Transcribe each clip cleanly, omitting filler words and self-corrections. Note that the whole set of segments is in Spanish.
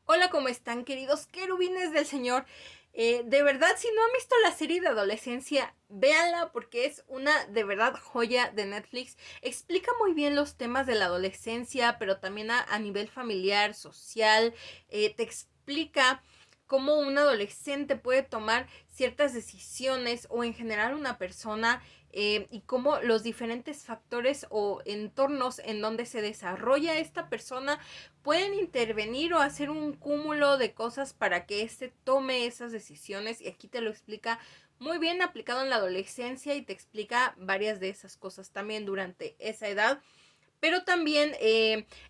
Hola, ¿cómo están, queridos querubines del Señor? De verdad, si no han visto la serie de adolescencia, véanla porque es una de verdad joya de Netflix. Explica muy bien los temas de la adolescencia, pero también a nivel familiar, social. Te explica cómo un adolescente puede tomar ciertas decisiones o en general una persona, y cómo los diferentes factores o entornos en donde se desarrolla esta persona pueden intervenir o hacer un cúmulo de cosas para que éste tome esas decisiones, y aquí te lo explica muy bien aplicado en la adolescencia y te explica varias de esas cosas también durante esa edad, pero también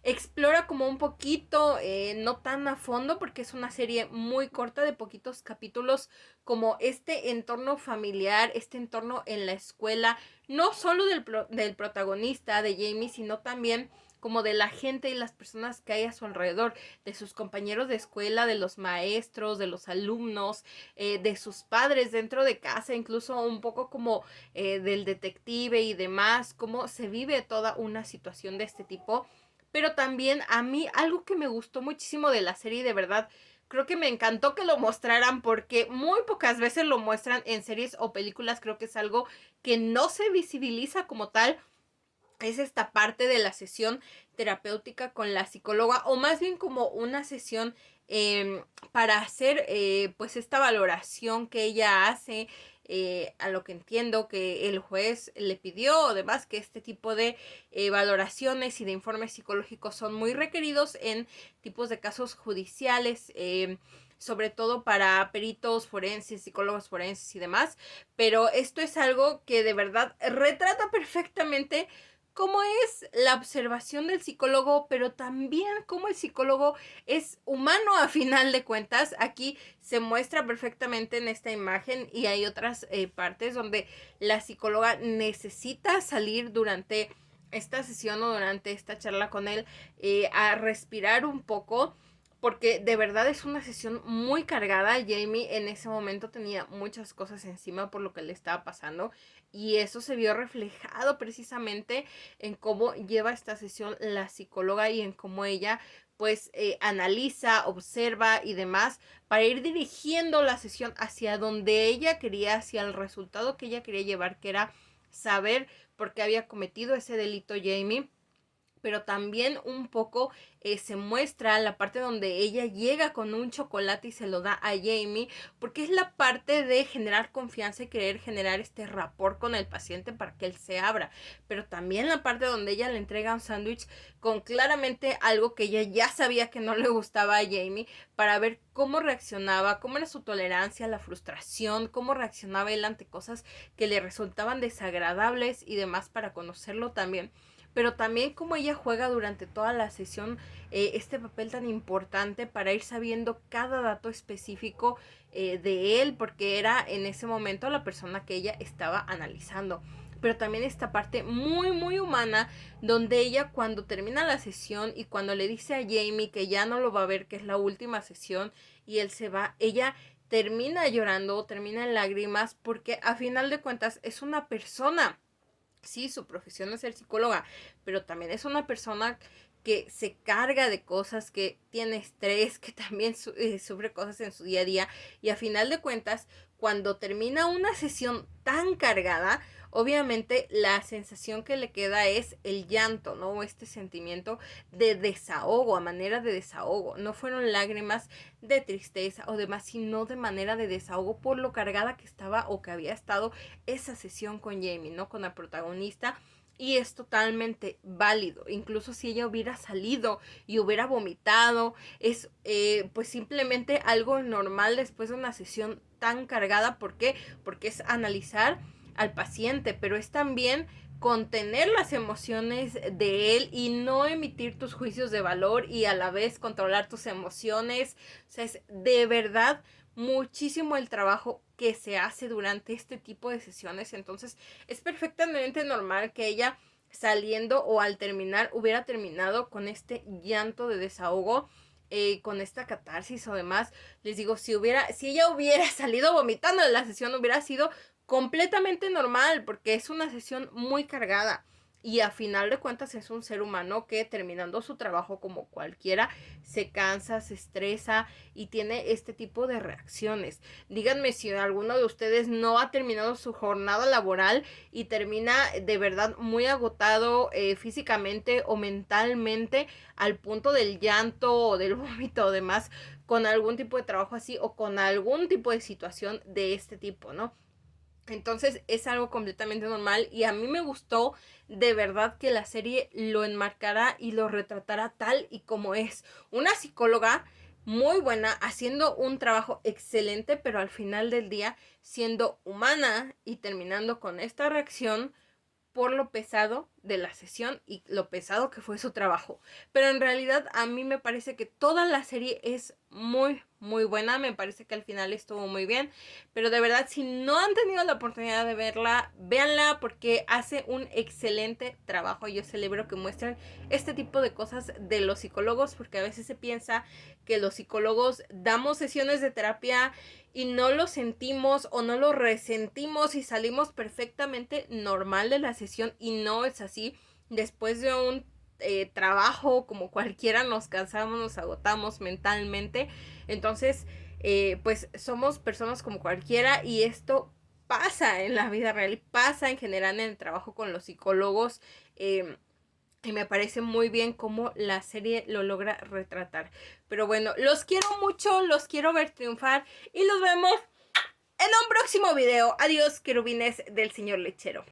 explora como un poquito, no tan a fondo porque es una serie muy corta de poquitos capítulos, como este entorno familiar, este entorno en la escuela, no solo del protagonista, de Jamie, sino también como de la gente y las personas que hay a su alrededor, de sus compañeros de escuela, de los maestros, de los alumnos, de sus padres dentro de casa, incluso un poco como del detective y demás, cómo se vive toda una situación de este tipo. Pero también a mí algo que me gustó muchísimo de la serie, de verdad, creo que me encantó que lo mostraran porque muy pocas veces lo muestran en series o películas, creo que es algo que no se visibiliza como tal, es esta parte de la sesión terapéutica con la psicóloga, o más bien como una sesión para hacer pues esta valoración que ella hace, a lo que entiendo que el juez le pidió, además que este tipo de valoraciones y de informes psicológicos son muy requeridos en tipos de casos judiciales, sobre todo para peritos forenses, psicólogos forenses y demás, pero esto es algo que de verdad retrata perfectamente cómo es la observación del psicólogo, pero también cómo el psicólogo es humano a final de cuentas. Aquí se muestra perfectamente en esta imagen, y hay otras partes donde la psicóloga necesita salir durante esta sesión o durante esta charla con él, a respirar un poco, porque de verdad es una sesión muy cargada. Jamie en ese momento tenía muchas cosas encima por lo que le estaba pasando, y eso se vio reflejado precisamente en cómo lleva esta sesión la psicóloga y en cómo ella pues analiza, observa y demás para ir dirigiendo la sesión hacia donde ella quería, hacia el resultado que ella quería llevar, que era saber por qué había cometido ese delito Jamie. Pero también un poco se muestra la parte donde ella llega con un chocolate y se lo da a Jamie, porque es la parte de generar confianza y querer generar este rapport con el paciente para que él se abra, pero también la parte donde ella le entrega un sándwich con claramente algo que ella ya sabía que no le gustaba a Jamie, para ver cómo reaccionaba, cómo era su tolerancia a la frustración, cómo reaccionaba él ante cosas que le resultaban desagradables y demás, para conocerlo también, pero también como ella juega durante toda la sesión este papel tan importante para ir sabiendo cada dato específico de él, porque era en ese momento la persona que ella estaba analizando. Pero también esta parte muy muy humana, donde ella cuando termina la sesión y cuando le dice a Jamie que ya no lo va a ver, que es la última sesión y él se va, ella termina llorando, termina en lágrimas, porque a final de cuentas es una persona. Sí, su profesión es ser psicóloga, pero también es una persona que se carga de cosas, que tiene estrés, que también sufre cosas en su día a día, y a final de cuentas, cuando termina una sesión tan cargada, obviamente la sensación que le queda es el llanto, ¿no? Este sentimiento de desahogo, a manera de desahogo. No fueron lágrimas de tristeza o demás, sino de manera de desahogo por lo cargada que estaba o que había estado esa sesión con Jamie, ¿no? Con la protagonista. Y es totalmente válido. Incluso si ella hubiera salido y hubiera vomitado, es pues simplemente algo normal después de una sesión tan cargada. ¿Por qué? Porque es analizar al paciente, pero es también contener las emociones de él y no emitir tus juicios de valor y a la vez controlar tus emociones. O sea, es de verdad muchísimo el trabajo que se hace durante este tipo de sesiones. Entonces es perfectamente normal que ella, saliendo o al terminar, hubiera terminado con este llanto de desahogo, con esta catarsis o demás. Les digo, si ella hubiera salido vomitando de la sesión, hubiera sido completamente normal, porque es una sesión muy cargada. Y a final de cuentas es un ser humano que terminando su trabajo como cualquiera, se cansa, se estresa y tiene este tipo de reacciones. Díganme si alguno de ustedes no ha terminado su jornada laboral y termina de verdad muy agotado físicamente o mentalmente al punto del llanto o del vómito o demás con algún tipo de trabajo así o con algún tipo de situación de este tipo, ¿no? Entonces es algo completamente normal y a mí me gustó de verdad que la serie lo enmarcara y lo retratara tal y como es. Una psicóloga muy buena, haciendo un trabajo excelente, pero al final del día siendo humana y terminando con esta reacción por lo pesado de la sesión y lo pesado que fue su trabajo. Pero en realidad a mí me parece que toda la serie es muy buena, me parece que al final estuvo muy bien, pero de verdad si no han tenido la oportunidad de verla, véanla porque hace un excelente trabajo. Yo celebro que muestren este tipo de cosas de los psicólogos porque a veces se piensa que los psicólogos damos sesiones de terapia y no lo sentimos o no lo resentimos y salimos perfectamente normal de la sesión y no es así. Después de un trabajo como cualquiera nos cansamos, nos agotamos mentalmente. Entonces, pues somos personas como cualquiera y esto pasa en la vida real, pasa en general en el trabajo con los psicólogos. Y me parece muy bien cómo la serie lo logra retratar. Pero bueno, los quiero mucho, los quiero ver triunfar y los vemos en un próximo video. Adiós, querubines del señor lechero.